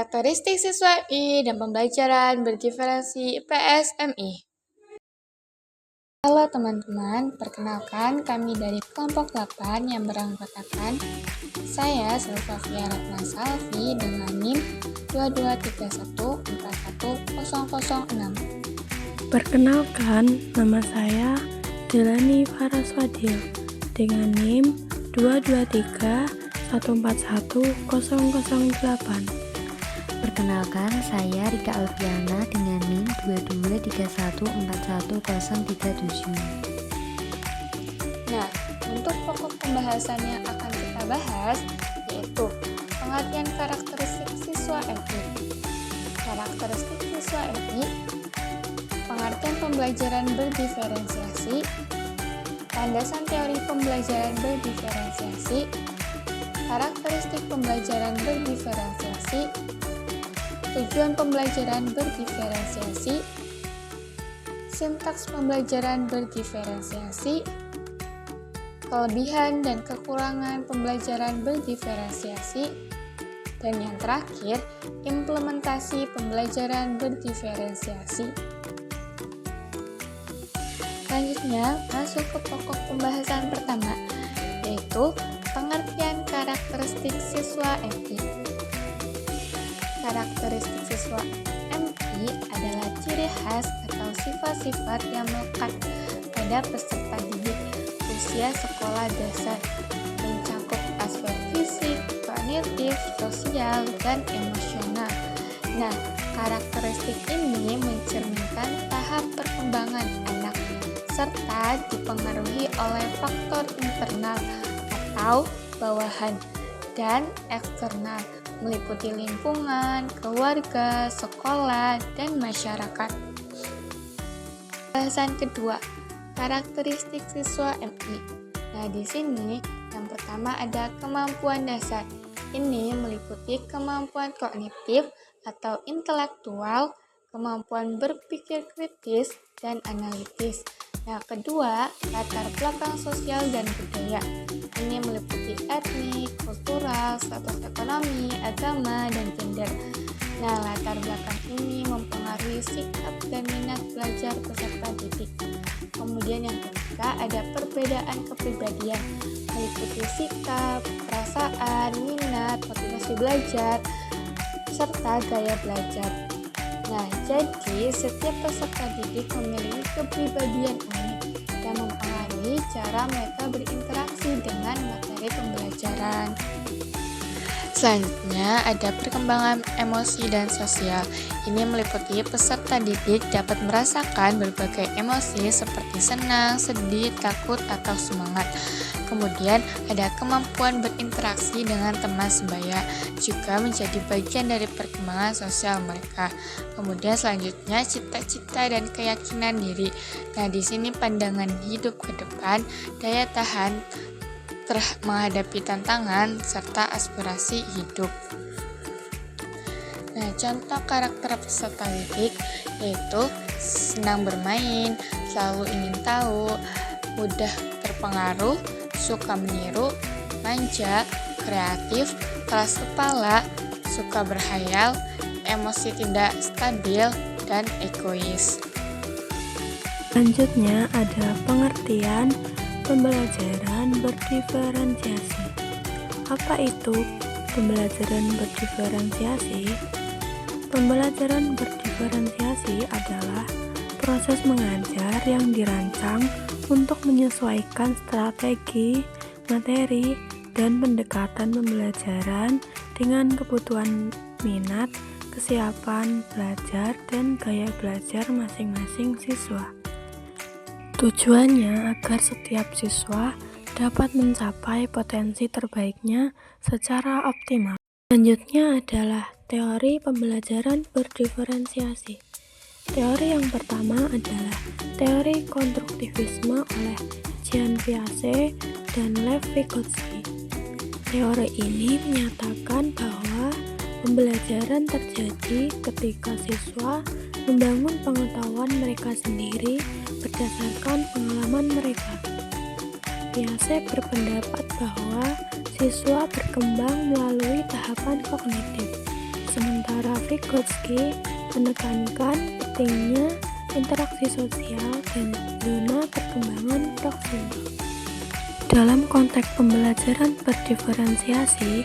Karakteristik siswa MI dan pembelajaran berdiferensi PSMI. Halo teman-teman, perkenalkan kami dari kelompok 8 yang beranggotakan saya Sylvia Ratna Salvi dengan NIM 2231410006. Perkenalkan, nama saya Delani Faraswadil dengan NIM 223141008. Perkenalkan, saya Rika Alfiana dengan NIM 2231411037. Nah, untuk pokok pembahasan yang akan kita bahas yaitu pengertian karakteristik siswa MI. Karakteristik siswa MI, pengertian pembelajaran berdiferensiasi, landasan teori pembelajaran berdiferensiasi, karakteristik pembelajaran berdiferensiasi, tujuan pembelajaran berdiferensiasi, sintaks pembelajaran berdiferensiasi, kelebihan dan kekurangan pembelajaran berdiferensiasi, dan yang terakhir, implementasi pembelajaran berdiferensiasi. Selanjutnya, masuk ke pokok pembahasan pertama, yaitu pengertian karakteristik siswa MI. Karakteristik siswa MI adalah ciri khas atau sifat-sifat yang melekat pada peserta didik usia sekolah dasar, mencakup aspek fisik, kognitif, sosial, dan emosional. Nah, karakteristik ini mencerminkan tahap perkembangan anak serta dipengaruhi oleh faktor internal atau bawahan dan eksternal, meliputi lingkungan, keluarga, sekolah, dan masyarakat. Bahasan kedua, karakteristik siswa MI. Nah, di sini yang pertama ada kemampuan dasar. Ini meliputi kemampuan kognitif atau intelektual, kemampuan berpikir kritis dan analitis. Nah, kedua, latar belakang sosial dan budaya. Ini meliputi etnik, kultural, status ekonomi, agama, dan gender. Nah, latar belakang ini mempengaruhi sikap dan minat belajar peserta didik. Kemudian yang ketiga, ada perbedaan kepribadian, meliputi sikap, perasaan, minat, motivasi belajar, serta gaya belajar. Nah, jadi setiap peserta didik memiliki kepribadian unik yang mempengaruhi cara mereka berinteraksi dengan materi pembelajaran. Selanjutnya ada perkembangan emosi dan sosial. Ini meliputi peserta didik dapat merasakan berbagai emosi seperti senang, sedih, takut, atau semangat. Kemudian ada kemampuan berinteraksi dengan teman sebaya, juga menjadi bagian dari perkembangan sosial mereka. Kemudian selanjutnya cita-cita dan keyakinan diri. Nah, di sini pandangan hidup ke depan, daya tahan menghadapi tantangan, serta aspirasi hidup. Nah, contoh karakter peserta didik yaitu senang bermain, selalu ingin tahu, mudah terpengaruh, suka meniru, manja, kreatif, keras kepala, suka berhayal, emosi tidak stabil, dan egois. Selanjutnya ada pengertian pembelajaran berdiferensiasi. Apa itu pembelajaran berdiferensiasi? Pembelajaran berdiferensiasi adalah proses mengajar yang dirancang untuk menyesuaikan strategi, materi, dan pendekatan pembelajaran dengan kebutuhan minat, kesiapan belajar, dan gaya belajar masing-masing siswa. Tujuannya agar setiap siswa dapat mencapai potensi terbaiknya secara optimal. Selanjutnya adalah teori pembelajaran berdiferensiasi. Teori yang pertama adalah teori konstruktivisme oleh Jean Piaget dan Lev Vygotsky. Teori ini menyatakan bahwa pembelajaran terjadi ketika siswa membangun pengetahuan mereka sendiri berdasarkan pengalaman mereka. Piaget berpendapat bahwa siswa berkembang melalui tahapan kognitif, Sementara Vygotsky menekankan pentingnya interaksi sosial dan zona perkembangan proksimal. Dalam konteks pembelajaran berdiferensiasi,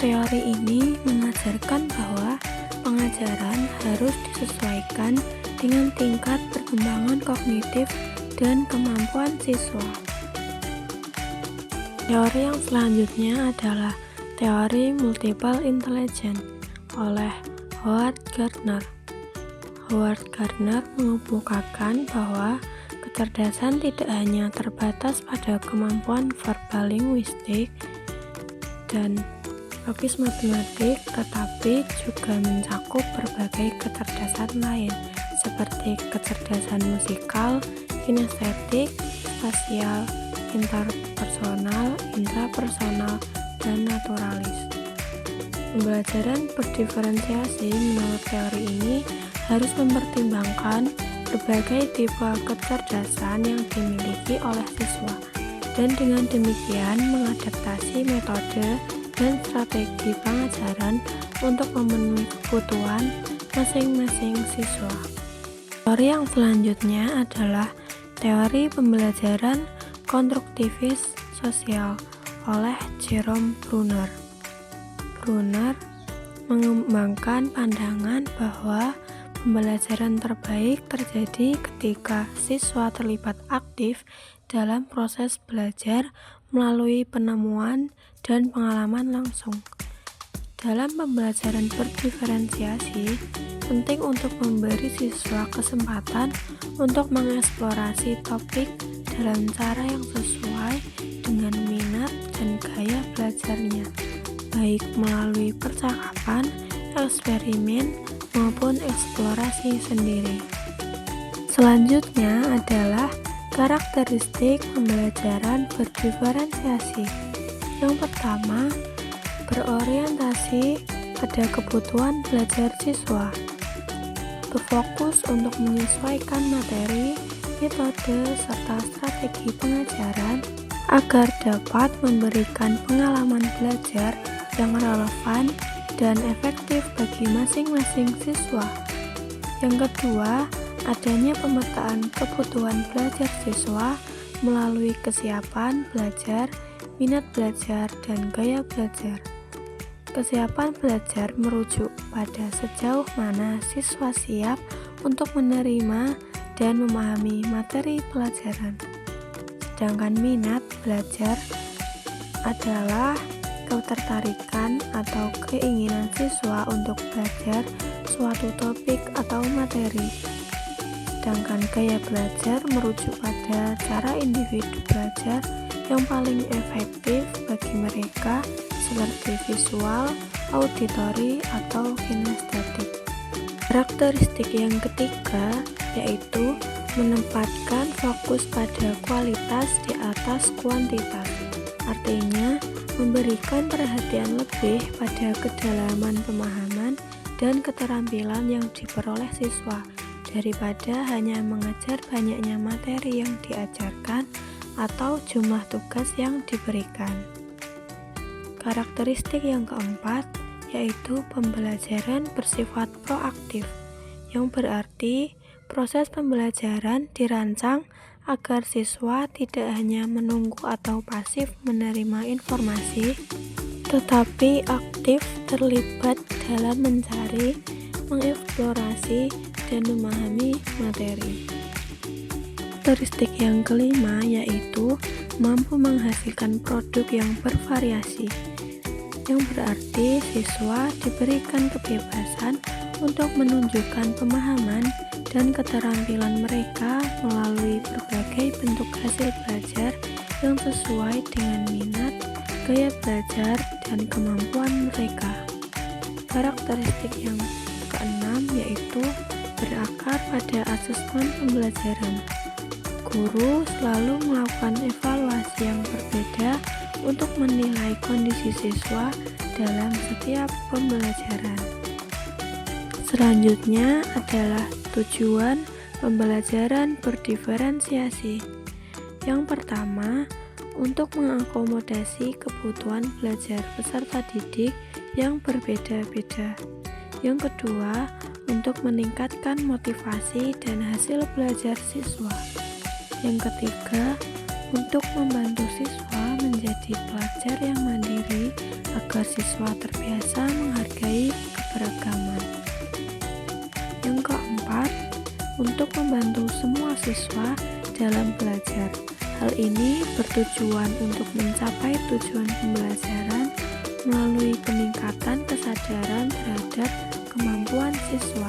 teori ini mengajarkan bahwa pengajaran harus disesuaikan dengan tingkat perkembangan kognitif dan kemampuan siswa. Teori yang selanjutnya adalah teori multiple intelligence oleh Howard Gardner. Howard Gardner mengemukakan bahwa kecerdasan tidak hanya terbatas pada kemampuan verbal linguistik dan logis matematik, tetapi juga mencakup berbagai kecerdasan lain seperti kecerdasan musikal, kinestetik, spasial, interpersonal, intrapersonal, dan naturalis. Pembelajaran berdiferensiasi menurut teori ini harus mempertimbangkan berbagai tipe kecerdasan yang dimiliki oleh siswa dan dengan demikian mengadaptasi metode dan strategi pengajaran untuk memenuhi kebutuhan masing-masing siswa. Teori yang selanjutnya adalah teori pembelajaran konstruktivis sosial oleh Jerome Bruner. Bruner mengembangkan pandangan bahwa pembelajaran terbaik terjadi ketika siswa terlibat aktif dalam proses belajar melalui penemuan dan pengalaman langsung. Dalam pembelajaran berdiferensiasi, penting untuk memberi siswa kesempatan untuk mengeksplorasi topik dalam cara yang sesuai dengan minat dan gaya belajarnya, baik melalui percakapan, eksperimen, maupun eksplorasi sendiri. Selanjutnya adalah karakteristik pembelajaran berdiferensiasi. Yang pertama, berorientasi pada kebutuhan belajar siswa, berfokus untuk menyesuaikan materi, metode, serta strategi pengajaran agar dapat memberikan pengalaman belajar yang relevan dan efektif bagi masing-masing siswa. Yang kedua, adanya pemetaan kebutuhan belajar siswa melalui kesiapan belajar, minat belajar, dan gaya belajar. Kesiapan belajar merujuk pada sejauh mana siswa siap untuk menerima dan memahami materi pelajaran. Sedangkan minat belajar adalah ketertarikan atau keinginan siswa untuk belajar suatu topik atau materi. Sedangkan gaya belajar merujuk pada cara individu belajar yang paling efektif bagi mereka seperti visual, auditori, atau kinestetik. Karakteristik yang ketiga yaitu menempatkan fokus pada kualitas di atas kuantitas. Artinya, memberikan perhatian lebih pada kedalaman pemahaman dan keterampilan yang diperoleh siswa daripada hanya mengejar banyaknya materi yang diajarkan atau jumlah tugas yang diberikan. Karakteristik yang keempat yaitu pembelajaran bersifat proaktif, yang berarti proses pembelajaran dirancang agar siswa tidak hanya menunggu atau pasif menerima informasi, tetapi aktif terlibat dalam mencari, mengeksplorasi, dan memahami materi. Karakteristik yang kelima yaitu mampu menghasilkan produk yang bervariasi, yang berarti siswa diberikan kebebasan untuk menunjukkan pemahaman dan keterampilan mereka melalui berbagai bentuk hasil belajar yang sesuai dengan minat, gaya belajar, dan kemampuan mereka. Karakteristik yang keenam yaitu berakar pada asesmen pembelajaran. Guru selalu melakukan evaluasi yang berbeda untuk menilai kondisi siswa dalam setiap pembelajaran. Selanjutnya adalah tujuan pembelajaran berdiferensiasi. Yang pertama, untuk mengakomodasi kebutuhan belajar peserta didik yang berbeda-beda. Yang kedua, untuk meningkatkan motivasi dan hasil belajar siswa. Yang ketiga, untuk membantu siswa menjadi pelajar yang mandiri agar siswa terbiasa menghargai keberagaman. Yang keempat, untuk membantu semua siswa dalam belajar. Hal ini bertujuan untuk mencapai tujuan pembelajaran melalui peningkatan kesadaran terhadap kemampuan siswa.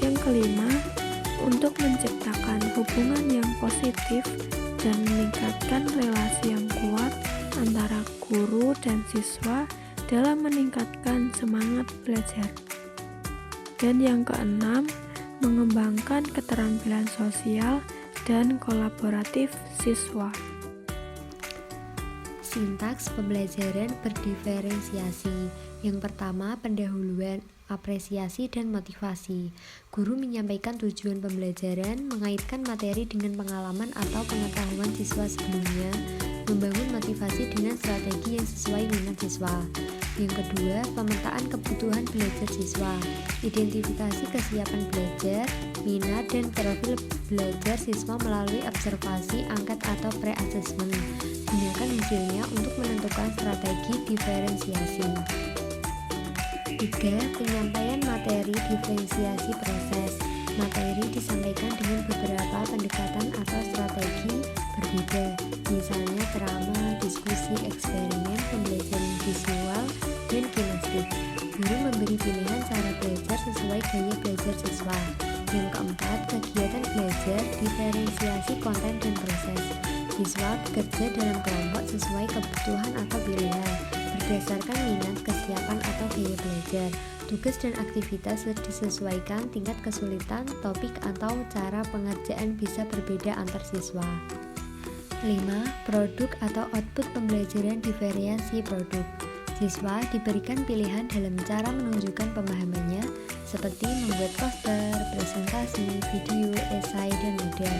Yang kelima, untuk menciptakan hubungan yang positif dan meningkatkan relasi yang kuat antara guru dan siswa dalam meningkatkan semangat belajar. Dan yang keenam, mengembangkan keterampilan sosial dan kolaboratif siswa. Sintaks pembelajaran berdiferensiasi. Yang pertama, pendahuluan, apresiasi, dan motivasi. Guru menyampaikan tujuan pembelajaran, mengaitkan materi dengan pengalaman atau pengetahuan siswa sebelumnya, membangun motivasi dengan strategi yang sesuai minat siswa. Yang kedua, pemetaan kebutuhan belajar siswa. Identifikasi kesiapan belajar, minat, dan profil belajar siswa melalui observasi, angket, atau pre-assessment. Gunakan hasilnya untuk menentukan strategi diferensiasi. 3. Penyampaian materi diferensiasi proses. Materi disampaikan dengan beberapa pendekatan atau strategi berbeda, misalnya drama, diskusi, eksperimen, pembelajaran visual, dan kinestik. Guru memberi pilihan cara belajar sesuai gaya belajar siswa. Yang keempat, kegiatan belajar, diferensiasi konten dan proses. Siswa bekerja dalam kelompok sesuai kebutuhan atau pilihan, berdasarkan minat, kesiapan, atau gaya belajar. Tugas dan aktivitas disesuaikan tingkat kesulitan, topik, atau cara pengerjaan bisa berbeda antar siswa. 5. Produk atau output pembelajaran diveriasi produk. Siswa diberikan pilihan dalam cara menunjukkan pemahamannya, seperti membuat poster, presentasi, video, esai, dan model.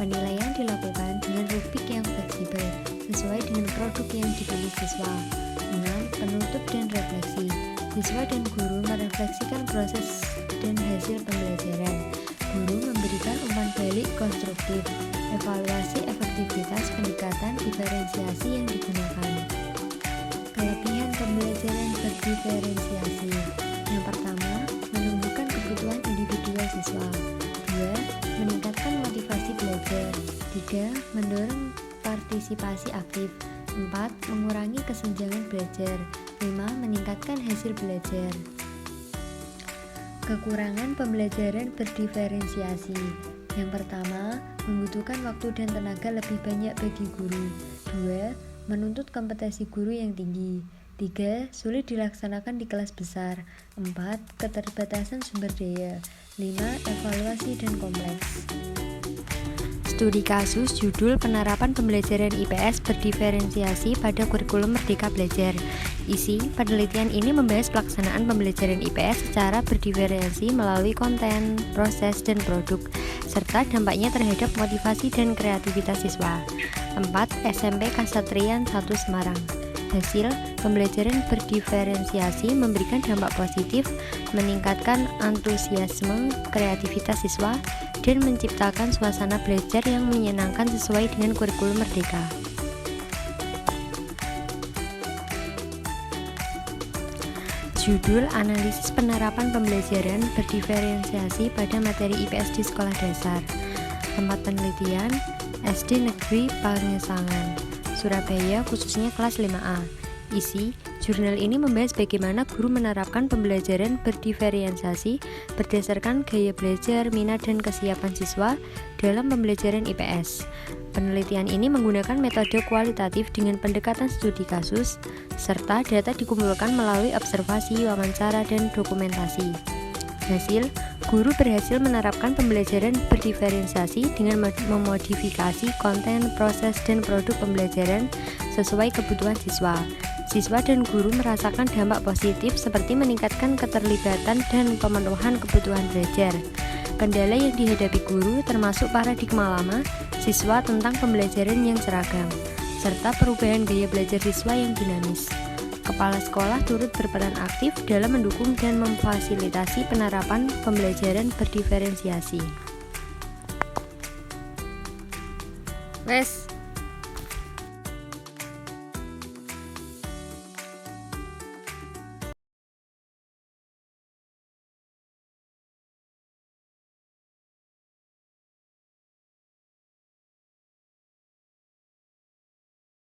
Penilaian dilakukan dengan rubrik yang fleksibel, sesuai dengan produk yang dipilih siswa. 6. Penutup dan refleksi. Siswa dan guru merefleksikan proses dan hasil pembelajaran. Guru memberikan umpan balik konstruktif, evaluasi efektivitas pendekatan diferensiasi yang digunakan. Kelebihan pembelajaran berdiferensiasi. Yang pertama, menumbuhkan kebutuhan individual siswa. 2. Meningkatkan motivasi belajar. 3. Mendorong partisipasi aktif. 4. Mengurangi kesenjangan belajar. 5. Meningkatkan hasil belajar. Kekurangan pembelajaran berdiferensiasi. Yang pertama, membutuhkan waktu dan tenaga lebih banyak bagi guru. 2. Menuntut kompetensi guru yang tinggi. 3. Sulit dilaksanakan di kelas besar. 4. Keterbatasan sumber daya. 5. Evaluasi dan kompleks. Studi kasus judul Penerapan Pembelajaran IPS Berdiferensiasi pada Kurikulum Merdeka Belajar. Isi penelitian ini membahas pelaksanaan pembelajaran IPS secara berdiferensiasi melalui konten, proses, dan produk, serta dampaknya terhadap motivasi dan kreativitas siswa. 4. SMP Kasatrian 1 Semarang. Hasil pembelajaran berdiferensiasi memberikan dampak positif, meningkatkan antusiasme kreativitas siswa, dan menciptakan suasana belajar yang menyenangkan sesuai dengan kurikulum merdeka. Judul Analisis Penerapan Pembelajaran Berdiferensiasi pada Materi IPS di Sekolah Dasar. Tempat penelitian SD Negeri Pangesangan, Surabaya, khususnya kelas 5A. Isi jurnal ini membahas bagaimana guru menerapkan pembelajaran berdiferensiasi berdasarkan gaya belajar, minat, dan kesiapan siswa dalam pembelajaran IPS. Penelitian ini menggunakan metode kualitatif dengan pendekatan studi kasus, serta data dikumpulkan melalui observasi, wawancara, dan dokumentasi. Hasil, guru berhasil menerapkan pembelajaran berdiferensiasi dengan memodifikasi konten, proses, dan produk pembelajaran sesuai kebutuhan siswa. Siswa dan guru merasakan dampak positif seperti meningkatkan keterlibatan dan pemenuhan kebutuhan belajar. Kendala yang dihadapi guru termasuk paradigma lama siswa tentang pembelajaran yang seragam, serta perubahan gaya belajar siswa yang dinamis. kepala sekolah turut berperan aktif dalam mendukung dan memfasilitasi penerapan pembelajaran berdiferensiasi. Wes,